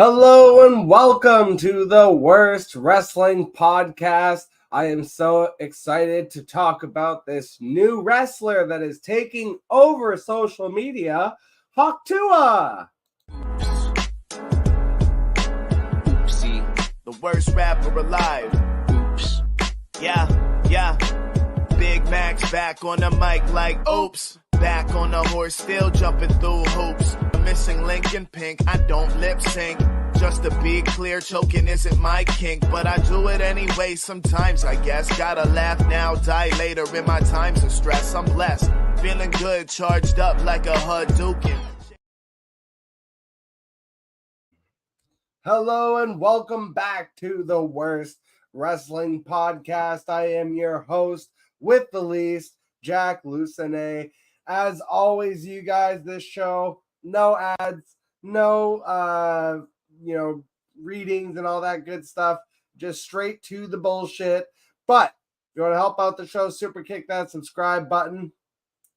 Hello and welcome to the Worst Wrestling Podcast. I am so excited to talk about this new wrestler that is taking over social media, Hawk Tuah. Oopsie, the worst rapper alive. Oops. Yeah. Big Mac's back on the mic like oops. Back on the horse, still jumping through hoops. Missing link in pink, I don't lip sync. Just to be clear, choking isn't my kink, but I do it anyway sometimes, I guess. Gotta laugh now, die later in my times of stress. I'm blessed, feeling good, charged up like a Hadouken. Hello and welcome back to the Worst Wrestling Podcast. I am your host with the least, Jack Lucenay. As always, you guys, this show, no ads, no readings and all that good stuff, just straight to the bullshit. But if you want to help out the show, super kick that subscribe button,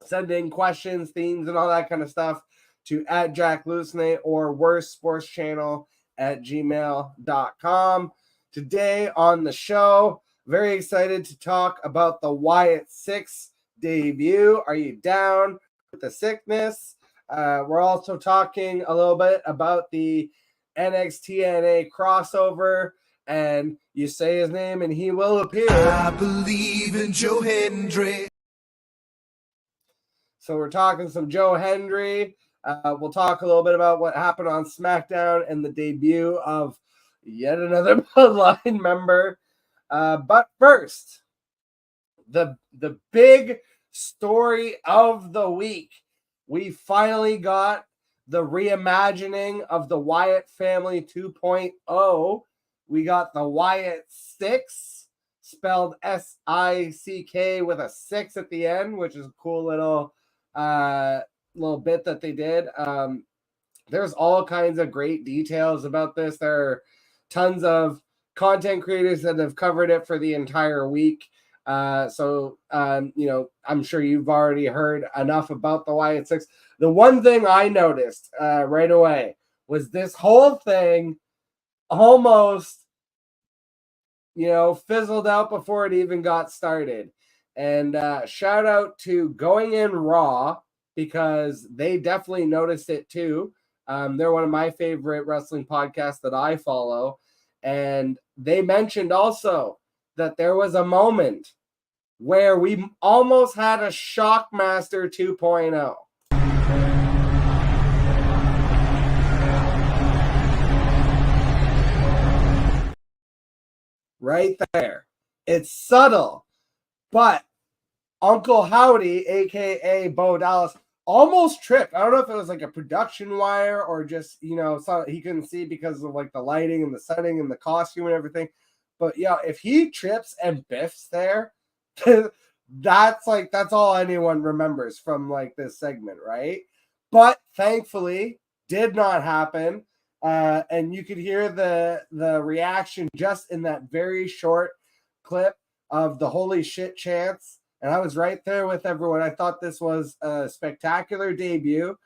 send in questions, themes, and all that kind of stuff to @JackLucenay or Worst Sports Channel @gmail.com. Today on the show, very excited to talk about the Wyatt Sick6 debut. Are you down with the sickness? We're also talking a little bit about the NXT crossover, and you say his name and he will appear. I believe in Joe Hendry. So we're talking some Joe Hendry. We'll talk a little bit about what happened on SmackDown and the debut of yet another Bloodline member. But first, the big story of the week. We finally got the reimagining of the Wyatt family 2.0. We got the Wyatt Sick6, spelled S-I-C-K with a 6 at the end, which is a cool little bit that they did. There's all kinds of great details about this. There are tons of content creators that have covered it for the entire week. I'm sure you've already heard enough about the Wyatt Sick6. The one thing I noticed right away was this whole thing almost, fizzled out before it even got started. And shout out to Going In Raw, because they definitely noticed it too. They're one of my favorite wrestling podcasts that I follow. And they mentioned also that there was a moment where we almost had a Shockmaster 2.0. Right there. It's subtle, but Uncle Howdy, a.k.a. Bo Dallas, almost tripped. I don't know if it was like a production wire or just, so he couldn't see because of like the lighting and the setting and the costume and everything. But yeah, if he trips and biffs there, that's all anyone remembers from like this segment, right? But thankfully, did not happen. And you could hear the reaction just in that very short clip of the holy shit chants. And I was right there with everyone. I thought this was a spectacular debut.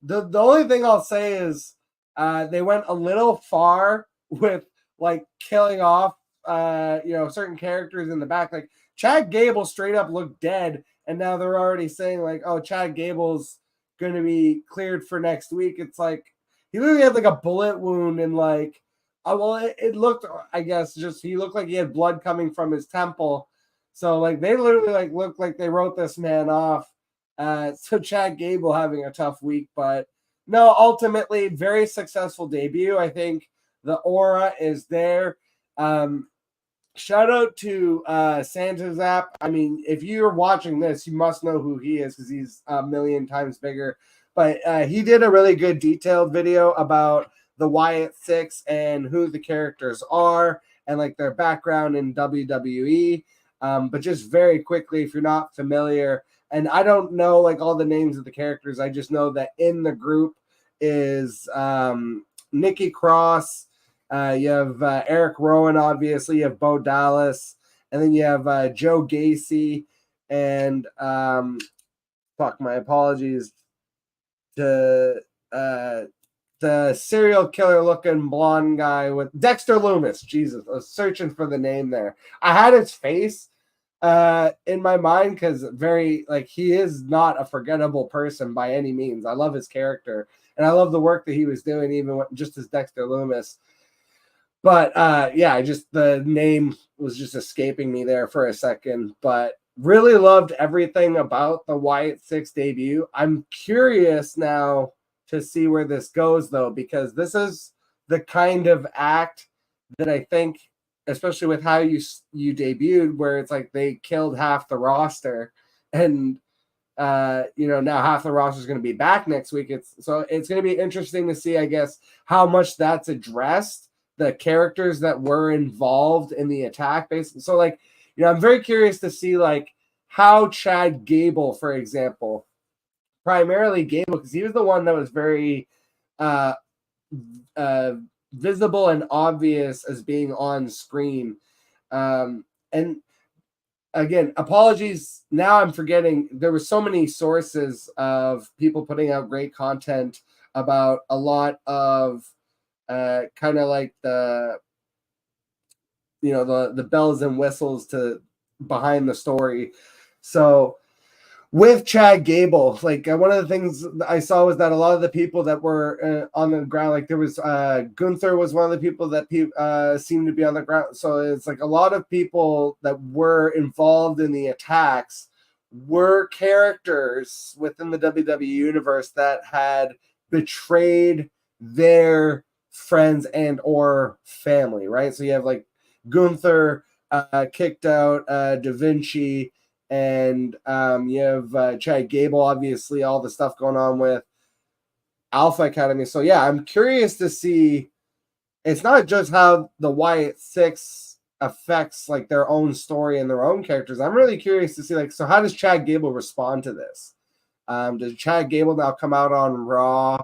The only thing I'll say is they went a little far with like killing off certain characters in the back. Like Chad Gable straight up looked dead, and now they're already saying like, oh, Chad Gable's going to be cleared for next week. It's like he literally had like a bullet wound, and like, it looked, I guess, just he looked like he had blood coming from his temple. So like they literally like looked like they wrote this man off. So Chad Gable having a tough week, but no, ultimately very successful debut. I think the aura is there. Shout out to Santa Zap. I mean, if you're watching this, you must know who he is because he's a million times bigger. But he did a really good detailed video about the Wyatt Sick6 and who the characters are and like their background in WWE. But just very quickly, if you're not familiar, and I don't know like all the names of the characters, I just know that in the group is Nikki Cross. You have Eric Rowan, obviously. You have Bo Dallas, and then you have Joe Gacy, and my apologies to the serial killer looking blonde guy with Dexter Loomis. Jesus, I was searching for the name there. I had his face in my mind because very like he is not a forgettable person by any means. I love his character and I love the work that he was doing, even just as Dexter Loomis. But yeah, just the name was just escaping me there for a second. But really loved everything about the Wyatt Sick debut. I'm curious now to see where this goes, though, because this is the kind of act that I think, especially with how you debuted, where it's like they killed half the roster, and now half the roster is going to be back next week. It's going to be interesting to see, I guess, how much that's addressed, the characters that were involved in the attack, basically. So, like, I'm very curious to see like how Chad Gable, for example, primarily Gable, because he was the one that was very visible and obvious as being on screen. And again, apologies. Now I'm forgetting. There were so many sources of people putting out great content about a lot of kind of like the bells and whistles to behind the story. So with Chad Gable, like one of the things I saw was that a lot of the people that were on the ground, like there was Gunther was one of the people that seemed to be on the ground. So it's like a lot of people that were involved in the attacks were characters within the WWE universe that had betrayed their friends and or family, right? So you have like Gunther kicked out Da Vinci, and you have Chad Gable, obviously, all the stuff going on with Alpha Academy. So yeah, I'm curious to see. It's not just how the Wyatt Six affects like their own story and their own characters. I'm really curious to see like, so how does Chad Gable respond to this? Does Chad Gable now come out on Raw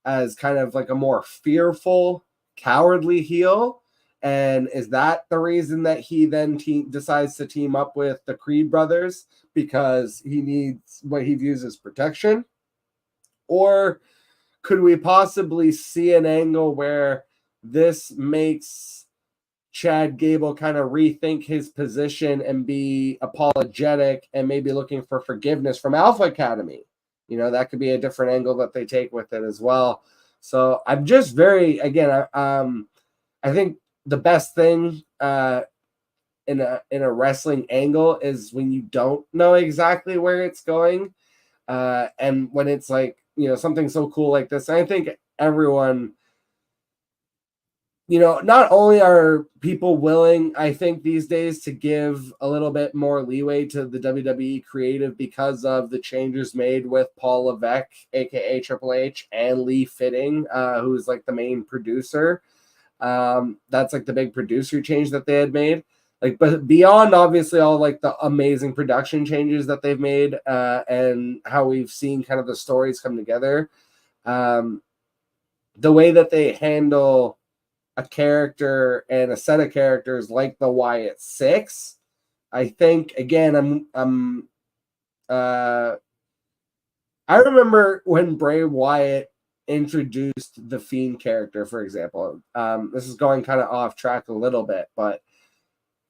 as kind of like a more fearful, cowardly heel? And is that the reason that he then decides to team up with the Creed brothers because he needs what he views as protection? Or could we possibly see an angle where this makes Chad Gable kind of rethink his position and be apologetic and maybe looking for forgiveness from Alpha Academy? That could be a different angle that they take with it as well. So I'm just very, again, I think the best thing in a wrestling angle is when you don't know exactly where it's going, and when it's like something so cool like this. I think everyone, not only are people willing, I think these days, to give a little bit more leeway to the WWE creative because of the changes made with Paul Levesque, aka Triple H, and Lee Fitting, who's like the main producer. That's like the big producer change that they had made. Like, but beyond obviously all like the amazing production changes that they've made, and how we've seen kind of the stories come together, the way that they handle a character and a set of characters like the Wyatt Six, I think again, I remember when Bray Wyatt introduced the Fiend character, for example. This is going kind of off track a little bit, but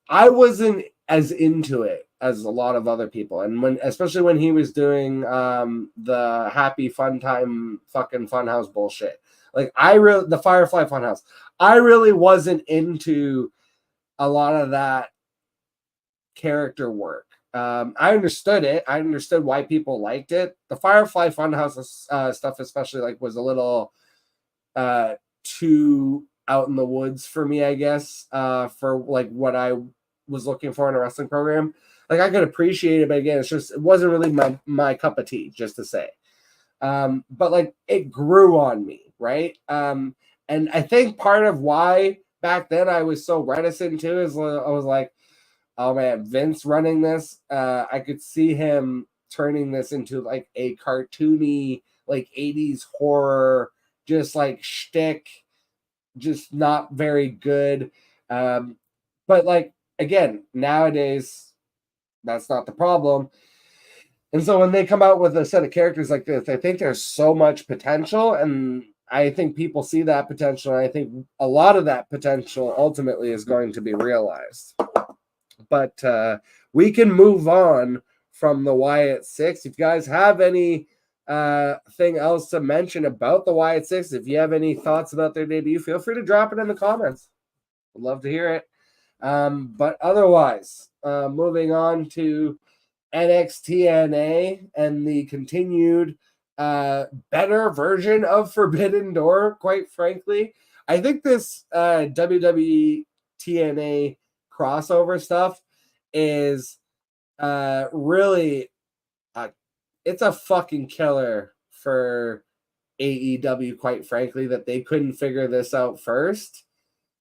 I wasn't as into it as a lot of other people. And especially when he was doing the Happy Fun Time fucking Funhouse bullshit. Like the Firefly Funhouse. I really wasn't into a lot of that character work. I understood it. I understood why people liked it. The Firefly Funhouse stuff, especially, like, was a little too out in the woods for me, I guess, for like what I was looking for in a wrestling program. Like, I could appreciate it, but again, it wasn't really my cup of tea, just to say. But like, it grew on me, right? And I think part of why back then I was so reticent to is I was like, oh man, Vince running this, I could see him turning this into like a cartoony, like 80s horror, just like shtick, just not very good. But like, again, nowadays, that's not the problem. And so when they come out with a set of characters like this, I think there's so much potential, and I think people see that potential, and I think a lot of that potential ultimately is going to be realized. But we can move on from the Wyatt Six. If you guys have any thing else to mention about the Wyatt Six, if you have any thoughts about their debut, feel free to drop it in the comments. I'd love to hear it. But otherwise, moving on to NXT and the continued better version of Forbidden Door, quite frankly. I think this WWE TNA crossover stuff is really it's a fucking killer for AEW, quite frankly, that they couldn't figure this out first.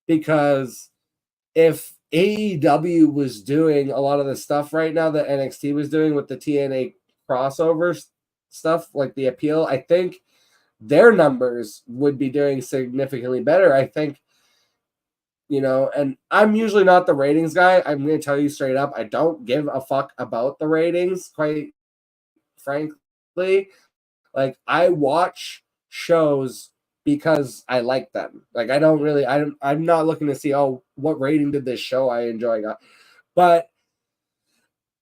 Because if AEW was doing a lot of the stuff right now that NXT was doing with the TNA crossover stuff, like the appeal, I think their numbers would be doing significantly better. I think, and I'm usually not the ratings guy. I'm going to tell you straight up, I don't give a fuck about the ratings, quite frankly. Like, I watch shows because I like them. Like, I'm not looking to see, what rating did this show I enjoy got. But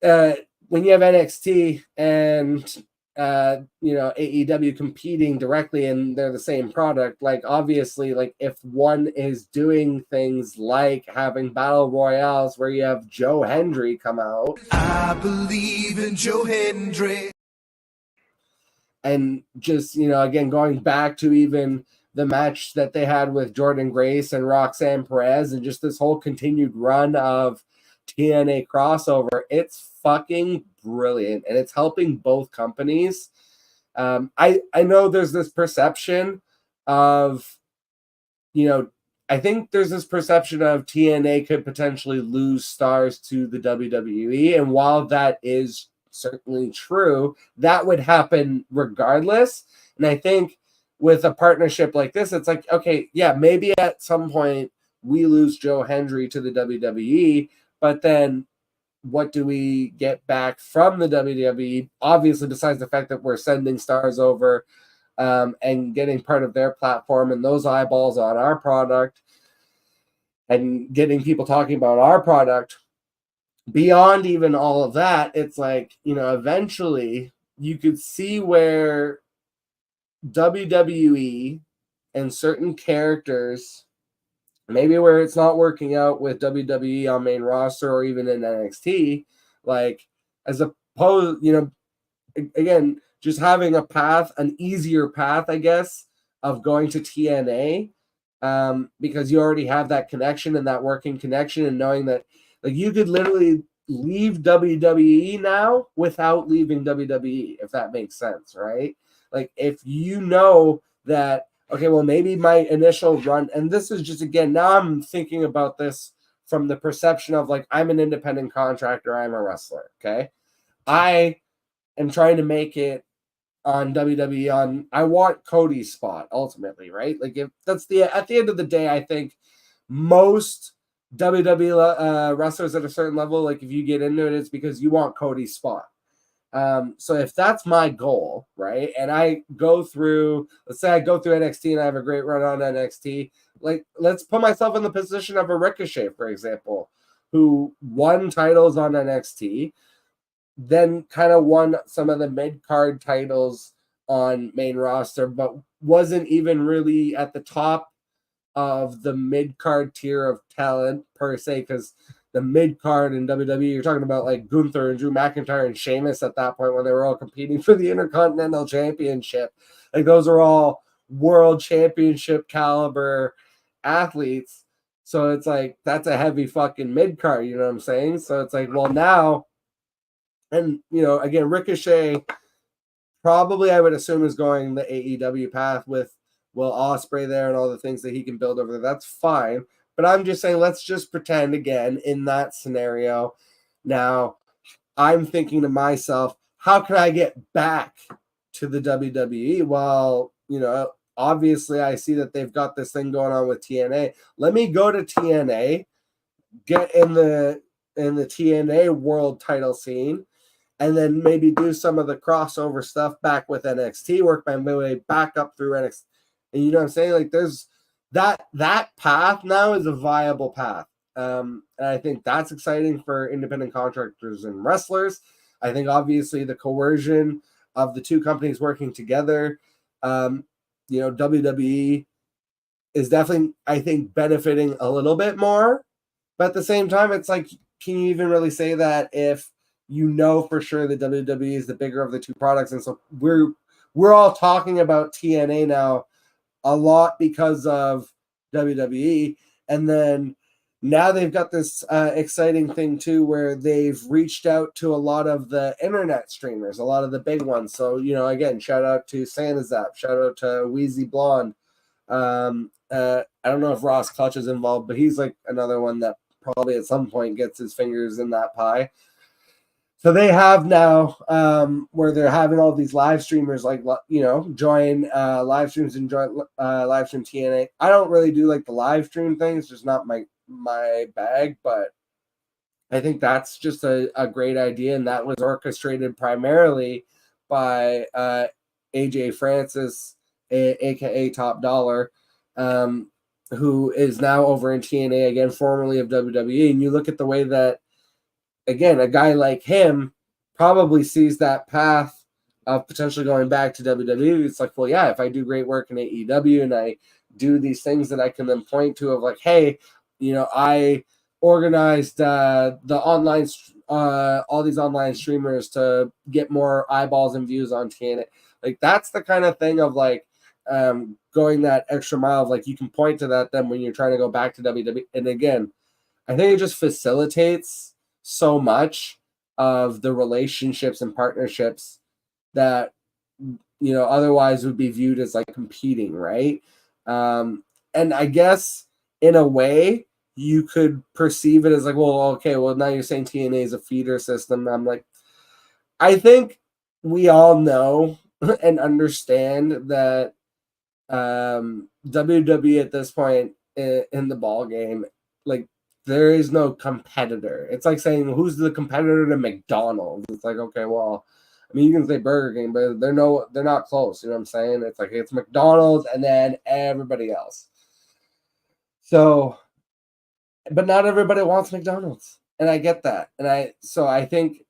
when you have NXT and AEW competing directly and they're the same product, like, obviously, like, if one is doing things like having battle royales where you have Joe Hendry come out, I believe in Joe Hendry. And just, again, going back to even the match that they had with Jordynne Grace and Roxanne Perez, and just this whole continued run of TNA crossover, it's fucking brilliant, and it's helping both companies. I know there's this perception of, I think there's this perception of TNA could potentially lose stars to the WWE, and while that is certainly true, that would happen regardless. And I think with a partnership like this, it's like, okay, yeah, maybe at some point we lose Joe Hendry to the WWE, but then what do we get back from the WWE? Obviously, besides the fact that we're sending stars over and getting part of their platform and those eyeballs on our product and getting people talking about our product. Beyond even all of that, it's like, eventually you could see where WWE and certain characters, maybe where it's not working out with WWE on main roster or even in NXT, like, as opposed, again, just having a path, an easier path, I guess, of going to TNA, because you already have that connection and that working connection, and knowing that, like, you could literally leave WWE now without leaving WWE, if that makes sense, right? Like, if you know that, okay, well, maybe my initial run, and this is just, again, now I'm thinking about this from the perception of, like, I'm an independent contractor, I'm a wrestler, okay? I am trying to make it on WWE I want Cody's spot, ultimately, right? Like, if that's at the end of the day, I think most WWE wrestlers at a certain level, like, if you get into it, it's because you want Cody's spot. So if that's my goal, right, and I go through, let's say I go through NXT and I have a great run on NXT, like, let's put myself in the position of a Ricochet, for example, who won titles on NXT, then kind of won some of the mid-card titles on main roster, but wasn't even really at the top of the mid-card tier of talent per se, because the mid-card in WWE, you're talking about like Gunther and Drew McIntyre and Sheamus at that point when they were all competing for the Intercontinental Championship. Like, those are all world championship caliber athletes. So it's like, that's a heavy fucking mid-card, you know what I'm saying? So it's like, well, now, and, again, Ricochet probably, I would assume, is going the AEW path with Will Ospreay there and all the things that he can build over there. That's fine. But I'm just saying, let's just pretend again in that scenario. Now, I'm thinking to myself, how can I get back to the WWE? Well, obviously I see that they've got this thing going on with TNA. Let me go to TNA, get in the TNA world title scene, and then maybe do some of the crossover stuff back with NXT, work my way back up through NXT. And you know what I'm saying? Like there's that path now is a viable path. And I think that's exciting for independent contractors and wrestlers. I think obviously the coercion of the two companies working together, WWE is definitely, I think, benefiting a little bit more. But at the same time, it's like, can you even really say that if you know for sure that WWE is the bigger of the two products? And so we're all talking about TNA now a lot because of WWE. And then now they've got this exciting thing too, where they've reached out to a lot of the internet streamers, a lot of the big ones. So, again, shout out to Sanazap, shout out to Wheezy Blonde. I don't know if Ross Clutch is involved, but he's like another one that probably at some point gets his fingers in that pie. So they have now where they're having all these live streamers join live streams and join live stream TNA. I don't really do like the live stream thing. It's just not my bag, but I think that's just a great idea. And that was orchestrated primarily by AJ Francis, aka Top Dollar, who is now over in TNA again, formerly of WWE. And you look at the way that, again, a guy like him probably sees that path of potentially going back to WWE. It's like, well, yeah, if I do great work in AEW and I do these things that I can then point to of like, hey, I organized the online, all these online streamers to get more eyeballs and views on TNA. Like that's the kind of thing of like going that extra mile of like you can point to that then when you're trying to go back to WWE. And again, I think it just facilitates so much of the relationships and partnerships that otherwise would be viewed as like competing, right? And I guess in a way you could perceive it as like, well, okay, well now you're saying TNA is a feeder system. I'm like, I think we all know and understand that WWE at this point in the ball game, like there is no competitor. It's like saying who's the competitor to McDonald's. It's like, okay, well, I mean you can say Burger King, but they're not close. You know what I'm saying? It's like it's McDonald's and then everybody else. So, but not everybody wants McDonald's, and I get that. And I think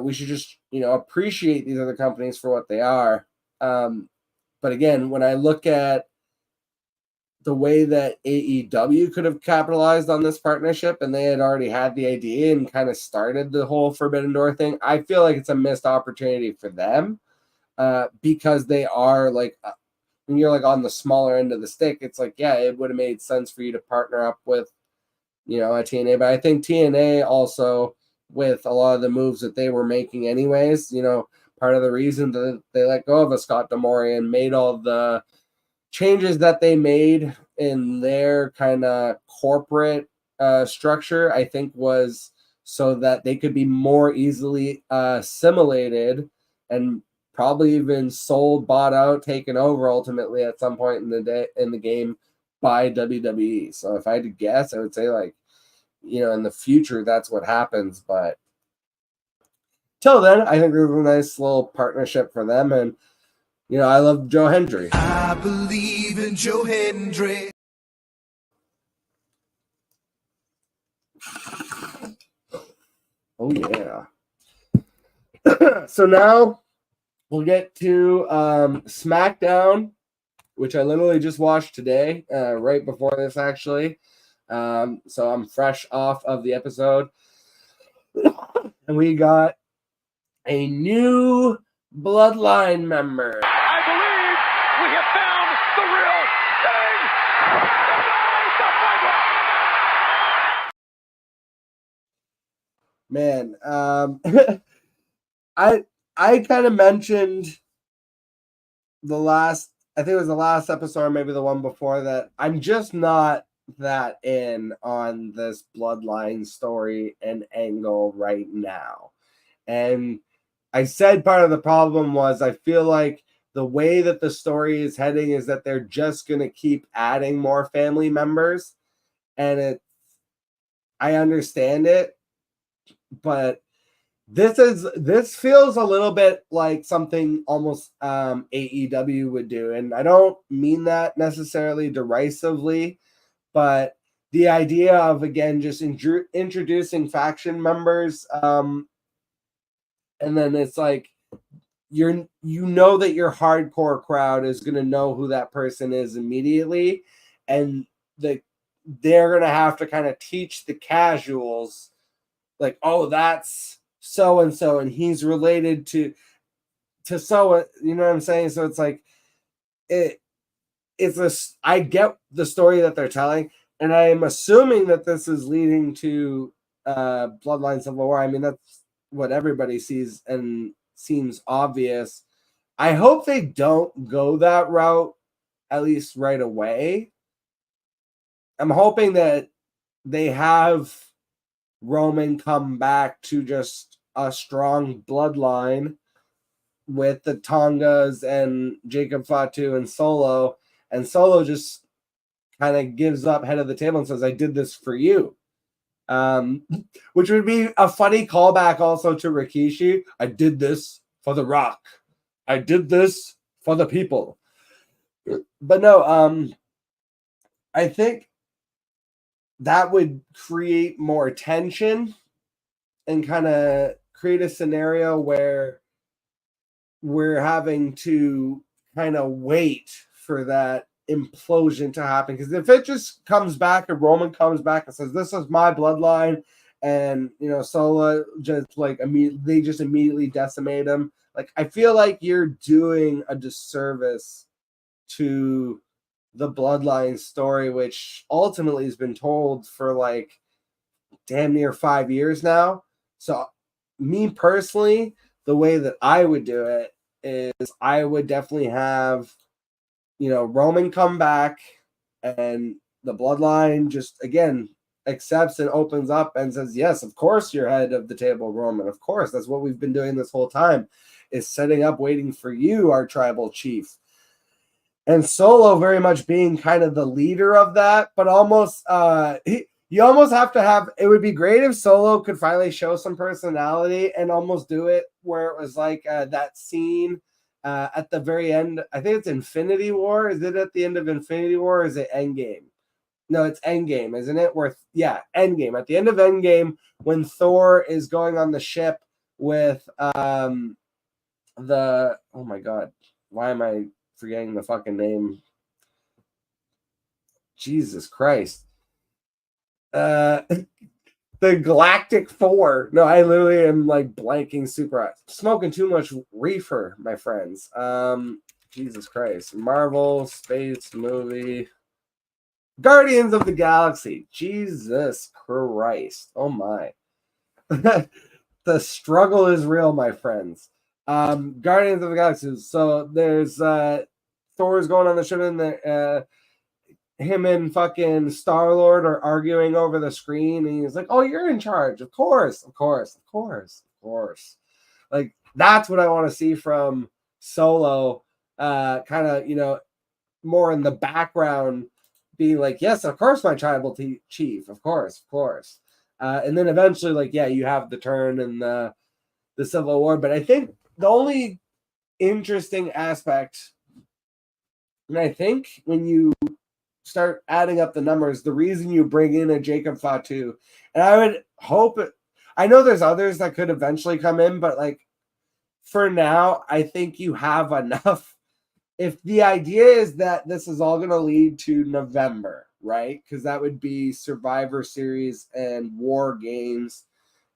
we should just appreciate these other companies for what they are. But again, when I look at the way that AEW could have capitalized on this partnership and they had already had the idea and kind of started the whole Forbidden Door thing, I feel like it's a missed opportunity for them because they are like, when you're like on the smaller end of the stick, it's like, yeah, it would have made sense for you to partner up with, a TNA. But I think TNA also, with a lot of the moves that they were making anyways, part of the reason that they let go of a Scott D'Amore and made all the changes that they made in their kind of corporate structure, I think was so that they could be more easily assimilated and probably even sold, bought out, taken over ultimately at some point in the game by WWE. So if I had to guess, I would say like, in the future, that's what happens. But till then, I think there's a nice little partnership for them. And, I love Joe Hendry. I believe in Joe Hendry. Oh, yeah. So now we'll get to SmackDown, which I literally just watched today, right before this, actually. So I'm fresh off of the episode. And we got a new Bloodline member. I believe we have found the real Man, thing. I kind of mentioned I think it was the last episode or maybe the one before that. I'm just not that in on this Bloodline story and angle right now. And I said part of the problem was I feel like the way that the story is heading is that they're just going to keep adding more family members. And I understand it, but This feels a little bit like something almost AEW would do, and I don't mean that necessarily derisively, but the idea of again just introducing faction members, and then it's like you know that your hardcore crowd is going to know who that person is immediately, and they're going to have to kind of teach the casuals, like, oh, that's so and so, and he's related to so, you know what I'm saying? So it's like I get the story that they're telling, and I am assuming that this is leading to Bloodline Civil War. I mean, that's what everybody sees and seems obvious. I hope they don't go that route, at least right away. I'm hoping that they have Roman come back to just a strong bloodline with the Tongas and Jacob Fatu and Solo just kind of gives up head of the table and says, I did this for you. Which would be a funny callback also to Rikishi. I did this for The Rock. I did this for the people. But no, I think that would create more tension and kind of create a scenario where we're having to kind of wait for that implosion to happen. Because if it just comes back and Roman comes back and says, this is my bloodline, and Solo just like they just immediately decimate him, like I feel like you're doing a disservice to the bloodline story, which ultimately has been told for like damn near 5 years now. So me personally, the way that I would do it is I would definitely have Roman come back, and the bloodline just again accepts and opens up and says, yes, of course you're head of the table, Roman. Of course, that's what we've been doing this whole time, is setting up, waiting for you, our tribal chief. And Solo very much being kind of the leader of that, but almost you almost have to have, it would be great if Solo could finally show some personality and almost do it where it was like that scene at the very end. I think it's Infinity War. Is it at the end of Infinity War, or is it Endgame? No, it's Endgame, isn't it? Endgame. At the end of Endgame, when Thor is going on the ship with oh my God, why am I forgetting the fucking name? Jesus Christ. The Galactic Four. No, I literally am like blanking super. Smoking too much reefer, my friends. Jesus Christ. Marvel space movie. Guardians of the Galaxy. Jesus Christ. Oh my. The struggle is real, my friends. Guardians of the Galaxy. So there's Thor's going on the ship, and him and fucking Star-Lord are arguing over the screen, and he's like, oh, you're in charge. Of course. Like, that's what I want to see from Solo, kind of, more in the background, being like, yes, of course, my tribal chief. Of course. And then eventually, like, yeah, you have the turn and the Civil War. But I think the only interesting aspect, and I think when you start adding up the numbers, the reason you bring in a Jacob Fatu, and I would hope I know there's others that could eventually come in, but like for now, I think you have enough. If the idea is that this is all going to lead to November, right? Because that would be Survivor Series and War Games.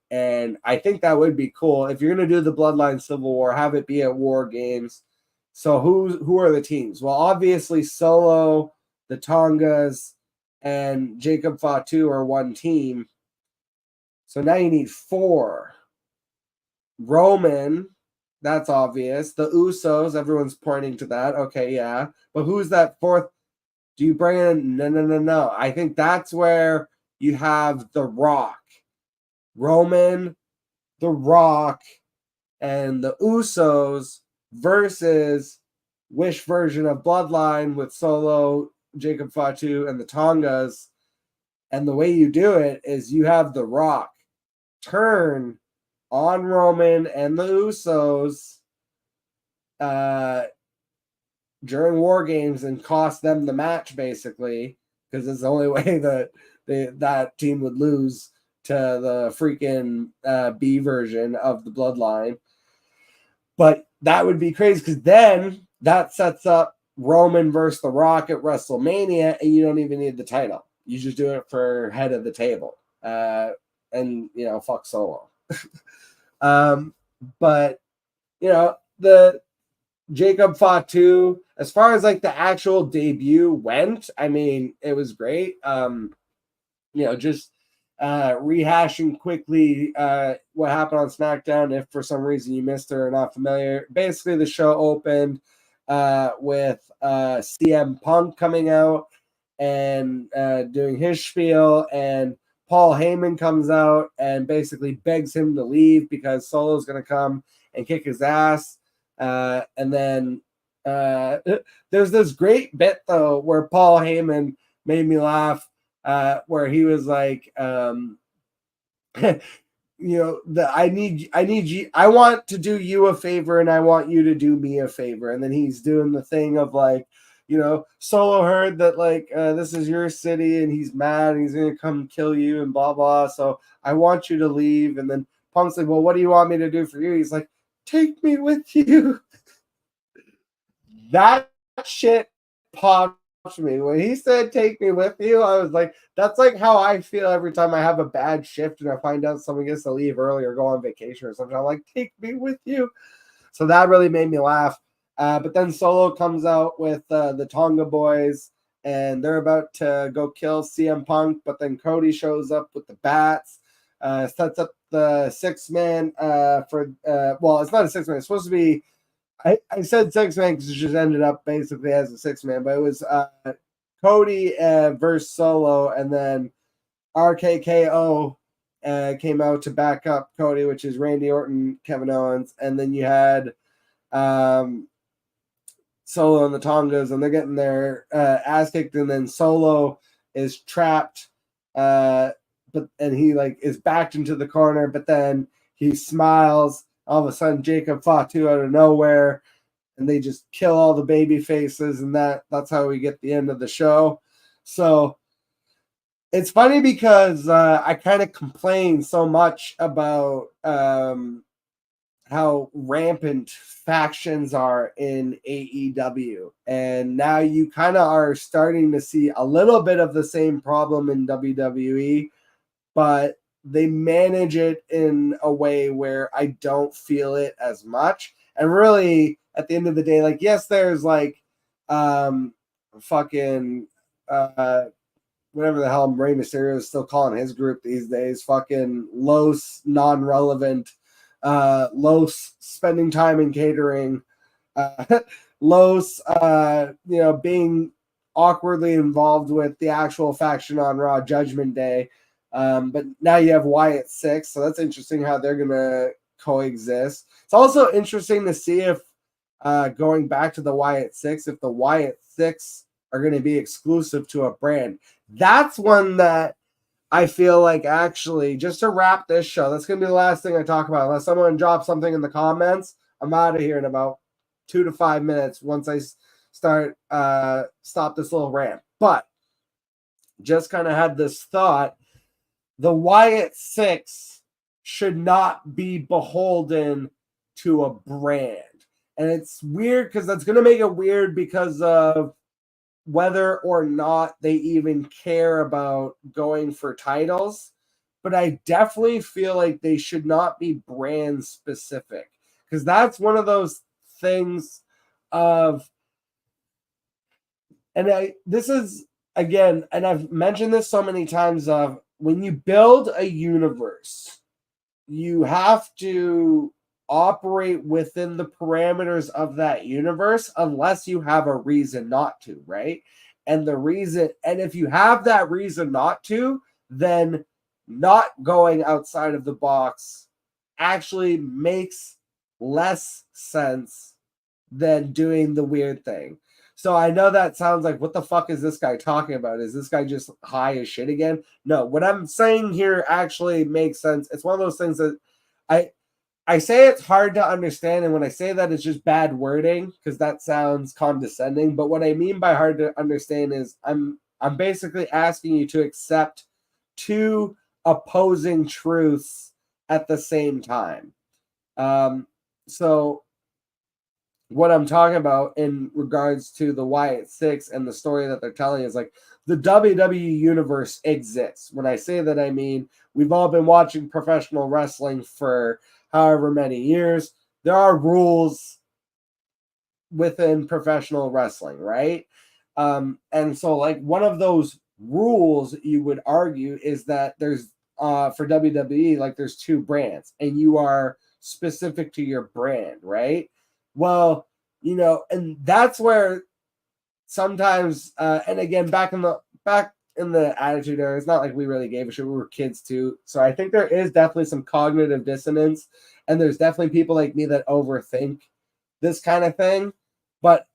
And I think that would be cool. If you're going to do the Bloodline Civil War, have it be at War Games. So who are the teams? Well, obviously Solo, the Tongas, and Jacob Fatu are one team. So now you need 4. Roman, that's obvious. The Usos, everyone's pointing to that. Okay, yeah. But who's that 4th? Do you bring in? No. I think that's where you have The Rock. Roman, The Rock, and the Usos versus Wish version of Bloodline with Solo, Jacob Fatu, and the Tongas. And the way you do it is you have The Rock turn on Roman and the Usos during War Games and cost them the match, basically, because it's the only way that that team would lose to the freaking B version of the Bloodline. But that would be crazy, because then that sets up Roman versus The Rock at WrestleMania, and you don't even need the title. You just do it for head of the table. And, you know, fuck Solo. But, you know, the Jacob Fatu, as far as like the actual debut went, I mean, it was great. You know, just rehashing quickly what happened on SmackDown, if for some reason you missed it or not familiar. Basically, the show opened with CM Punk coming out and doing his spiel, and Paul Heyman comes out and basically begs him to leave because Solo's going to come and kick his ass. And then there's this great bit, though, where Paul Heyman made me laugh, where he was like, you know, I need you, I want to do you a favor and I want you to do me a favor. And then he's doing the thing of like, you know, Solo heard that like this is your city and he's mad and he's gonna come kill you and blah blah. So I want you to leave. And then Punk's like, well, what do you want me to do for you? He's like, take me with you. That shit popped me. When he said take me with you, I was like, that's like how I feel every time I have a bad shift and I find out someone gets to leave early or go on vacation or something. I'm like, take me with you. So that really made me laugh. But then Solo comes out with the Tonga boys, and they're about to go kill CM Punk, but then Cody shows up with the bats, sets up the 6-man well, it's not a 6-man. It's supposed to be, I said 6-man because it just ended up basically as a 6-man, but it was Cody versus Solo, and then RKKO came out to back up Cody, which is Randy Orton, Kevin Owens, and then you had Solo and the Tongas, and they're getting their ass kicked, and then Solo is trapped, and he like is backed into the corner, but then he smiles. All of a sudden, Jacob Fatu out of nowhere, and they just kill all the baby faces, and that's how we get the end of the show. So it's funny because I kind of complain so much about how rampant factions are in AEW. And now you kind of are starting to see a little bit of the same problem in WWE, but they manage it in a way where I don't feel it as much. And really, at the end of the day, like, yes, there's like fucking whatever the hell Rey Mysterio is still calling his group these days, fucking Los non-relevant, Los spending time in catering, Los you know, being awkwardly involved with the actual faction on Raw Judgment Day. But now you have Wyatt Sick6, so that's interesting how they're gonna coexist. It's also interesting to see if going back to the Wyatt Sick6, if the Wyatt Sick6 are going to be exclusive to a brand. That's one that I feel like, actually, just to wrap this show, that's going to be the last thing I talk about. Unless someone drops something in the comments, I'm out of here in about 2 to 5 minutes once I stop this little rant. But just kind of had this thought. The Wyatt Sick6 should not be beholden to a brand. And it's weird because that's going to make it weird because of whether or not they even care about going for titles. But I definitely feel like they should not be brand specific, because that's one of those things of, and this is, again, and I've mentioned this so many times, of when you build a universe, you have to operate within the parameters of that universe unless you have a reason not to, right? And the reason, and if you have that reason not to, then not going outside of the box actually makes less sense than doing the weird thing. So I know that sounds like, what the fuck is this guy talking about? Is this guy just high as shit again? No, what I'm saying here actually makes sense. It's one of those things that I say it's hard to understand, and when I say that, it's just bad wording because that sounds condescending. But what I mean by hard to understand is I'm basically asking you to accept two opposing truths at the same time. So what I'm talking about in regards to the Wyatt Six and the story that they're telling is like the WWE universe exists. When I say that, I mean we've all been watching professional wrestling for however many years. There are rules within professional wrestling, right? And so like one of those rules you would argue is that there's for WWE, like there's two brands and you are specific to your brand, right? Well, you know, and that's where sometimes and again back in the attitude era, it's not like we really gave a shit. We were kids too. So I think there is definitely some cognitive dissonance, and there's definitely people like me that overthink this kind of thing. But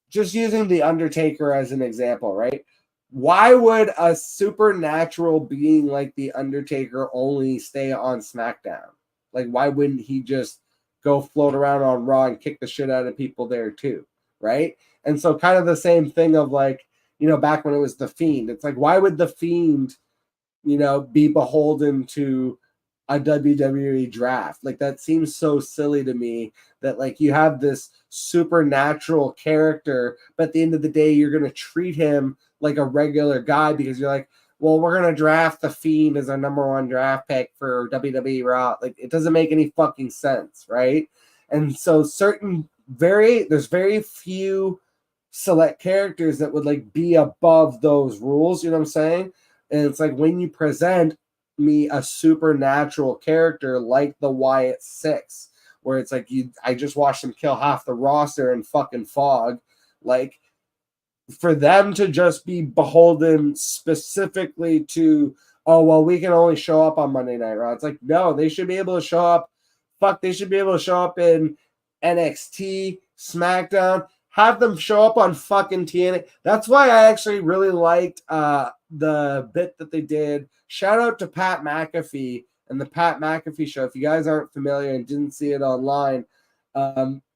just using The Undertaker as an example, right? Why would a supernatural being like The Undertaker only stay on SmackDown? Like, why wouldn't he just go float around on Raw and kick the shit out of people there too, right? And so kind of the same thing of like, you know, back when it was The Fiend, it's like, why would The Fiend, you know, be beholden to a WWE draft? Like, that seems so silly to me that like you have this supernatural character, but at the end of the day, you're going to treat him like a regular guy because you're like, well, we're going to draft The Fiend as our number one draft pick for WWE Raw. Like, it doesn't make any fucking sense, right? And so there's very few select characters that would like be above those rules, you know what I'm saying? And it's like when you present me a supernatural character like the Wyatt Six, where it's like I just watched them kill half the roster in fucking fog, like for them to just be beholden specifically to, oh, well, we can only show up on Monday Night Raw. It's like, no, they should be able to show up. They should be able to show up in NXT, SmackDown, have them show up on fucking TNA. That's why I actually really liked the bit that they did. Shout out to Pat McAfee and the Pat McAfee show. If you guys aren't familiar and didn't see it online,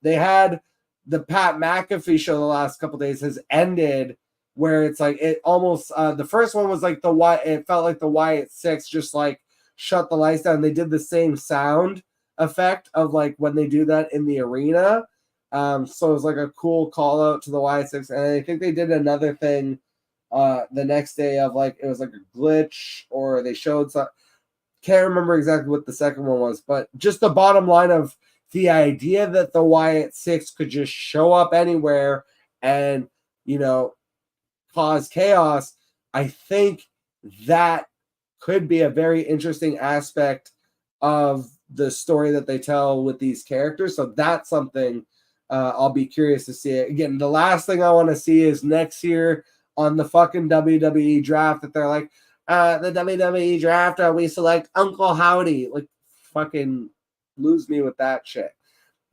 they had the Pat McAfee show the last couple days has ended where it's like it almost the first one was like it felt like the Wyatt Six just like shut the lights down. They did the same sound effect of like when they do that in the arena. So it was like a cool call out to the Wyatt Six, and I think they did another thing the next day of like it was like a glitch or they showed some. Can't remember exactly what the second one was, but just the bottom line of the idea that the Wyatt Six could just show up anywhere and, you know, cause chaos, I think that could be a very interesting aspect of the story that they tell with these characters. So that's something I'll be curious to see. Again, the last thing I want to see is next year on the fucking WWE draft that they're like, the WWE draft, we select Uncle Howdy. Like, fucking lose me with that shit.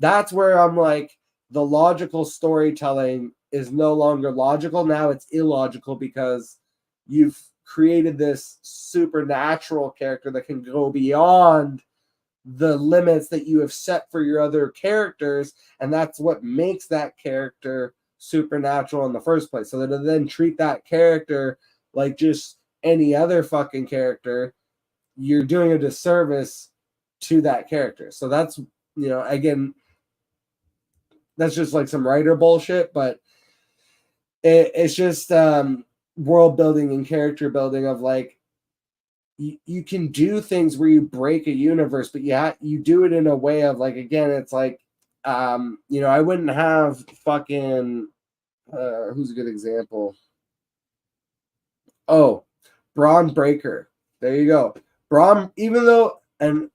That's where I'm like, the logical storytelling is no longer logical. Now it's illogical because you've created this supernatural character that can go beyond the limits that you have set for your other characters. And that's what makes that character supernatural in the first place. So that to then treat that character like just any other fucking character, you're doing a disservice to that character. So that's, you know, again, that's just like some writer bullshit, but it's just world building and character building of like, you can do things where you break a universe, but you do it in a way of like, again, it's like, you know, I wouldn't have fucking, who's a good example? Oh, Braun Breaker. There you go. Braun, even though, and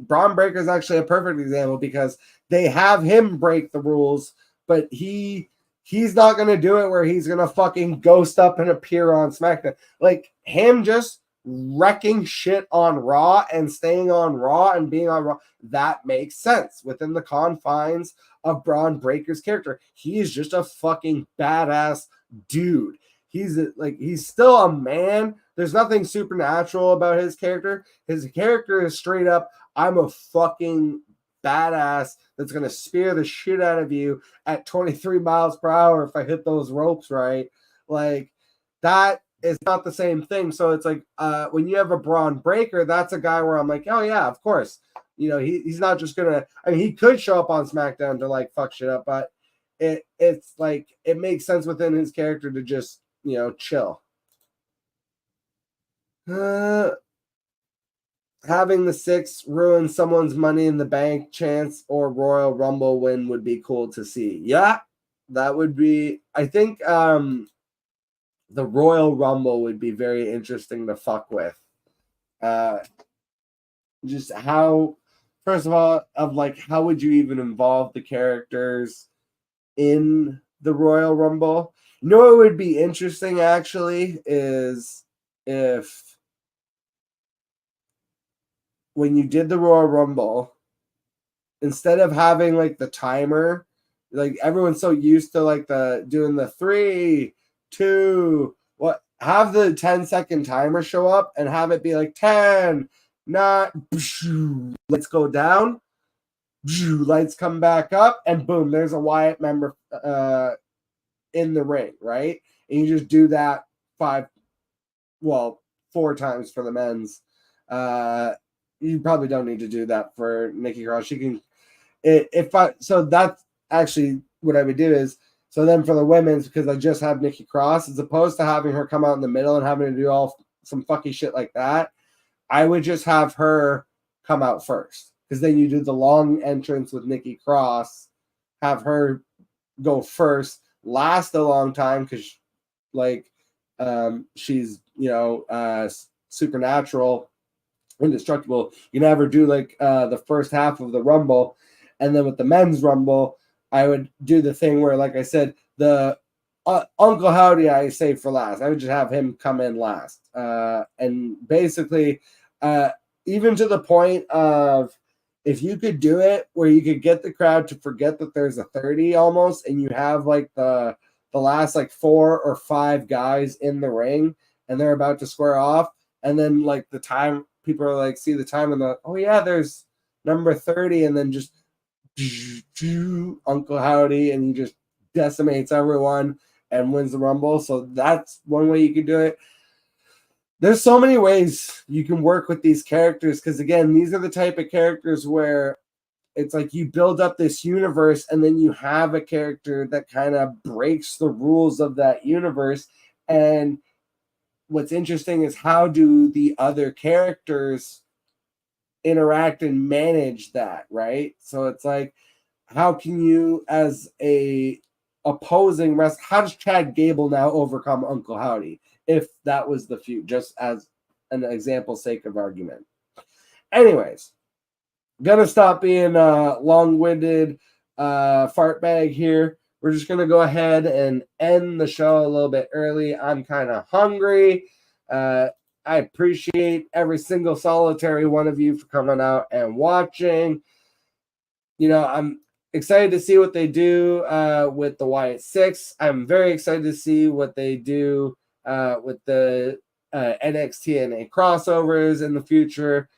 Braun Breaker is actually a perfect example because they have him break the rules, but he's not going to do it where he's going to fucking ghost up and appear on SmackDown. Like, him just wrecking shit on Raw and staying on Raw and being on Raw, that makes sense within the confines of Braun Breaker's character. He is just a fucking badass dude. He's still a man. There's nothing supernatural about his character. His character is straight up, I'm a fucking badass that's going to spear the shit out of you at 23 miles per hour if I hit those ropes right. Like, that is not the same thing. So it's like when you have a Braun Breaker, that's a guy where I'm like, oh yeah, of course. You know, he's not just going to, I mean, he could show up on SmackDown to like fuck shit up, but it's like, it makes sense within his character to just, you know, chill. Having the 6 ruin someone's Money in the Bank chance or Royal Rumble win would be cool to see. Yeah, that would be, I think the Royal Rumble would be very interesting to fuck with. Just how, first of all, of like, how would you even involve the characters in the Royal Rumble? You know what would be interesting actually is if when you did the Royal Rumble, instead of having like the timer, like everyone's so used to like the doing the 3, 2, what, have the 10-second timer show up and have it be like 10, not, let's go down, lights come back up, and boom, there's a Wyatt member in the ring, right? And you just do that 4 times for the men's. You probably don't need to do that for Nikki Cross. She can, so that's actually what I would do is, so then for the women's, because I just have Nikki Cross, as opposed to having her come out in the middle and having to do all some fucky shit like that, I would just have her come out first. Because then you do the long entrance with Nikki Cross, have her go first, last a long time, because like she's, you know, supernatural, indestructible. You never do like the first half of the Rumble, and then with the men's Rumble, I would do the thing where, like I said, the Uncle Howdy I save for last. I would just have him come in last, and basically, even to the point of if you could do it where you could get the crowd to forget that there's a 30 almost, and you have like the last like 4 or 5 guys in the ring, and they're about to square off, and then like the time. People are like, see the time and they're like, oh yeah, there's number 30, and then just Uncle Howdy, and he just decimates everyone and wins the Rumble. So that's one way you could do it. There's so many ways you can work with these characters, because again, these are the type of characters where it's like you build up this universe and then you have a character that kind of breaks the rules of that universe. And what's interesting is how do the other characters interact and manage that, right? So it's like, how can you, as a opposing wrestler, how does Chad Gable now overcome Uncle Howdy if that was the feud, just as an example sake of argument? Anyways, gonna stop being long-winded fart bag here. We're just going to go ahead and end the show a little bit early. I'm kind of hungry. I appreciate every single solitary one of you for coming out and watching. You know, I'm excited to see what they do with the Wyatt 6. I'm very excited to see what they do with the NXT and crossovers in the future.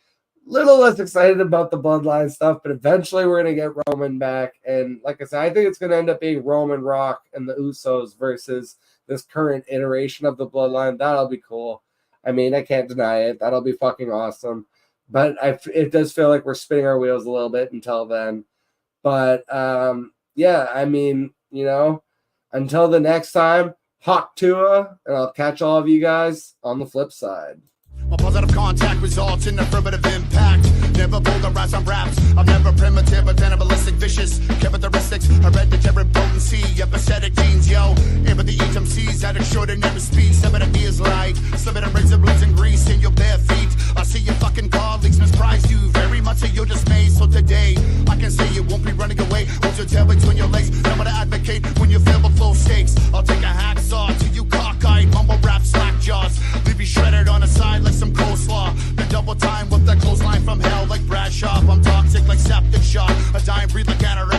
Little less excited about the Bloodline stuff, but eventually we're going to get Roman back. And like I said, I think it's going to end up being Roman, Rock, and the Usos versus this current iteration of the Bloodline. That'll be cool. I mean, I can't deny it. That'll be fucking awesome. But it does feel like we're spinning our wheels a little bit until then. But, yeah, I mean, you know, until the next time, Hawk Tua, and I'll catch all of you guys on the flip side. My positive contact results in affirmative impact. Never polarized on raps. I'm never primitive, but cannibalistic, vicious. Characteristics, hereditary potency, episodic genes, yo. Empathy, HMCs at extraordinary speed. 7 years light, slipping in razor blades and grease in your bare feet. I see your fucking colleagues misprise you very much to your dismay. So today, I can say you won't be running away. Hold your tail between your legs. Never to advocate when you feel with full stakes. I'll take a hacksaw to you cockeyed, mumble rap, slack jaws. Leave you shredded on the side like some coleslaw. Then double time with that clothesline from hell like Bradshaw. I'm toxic like septic shock. A dying breed like anorak.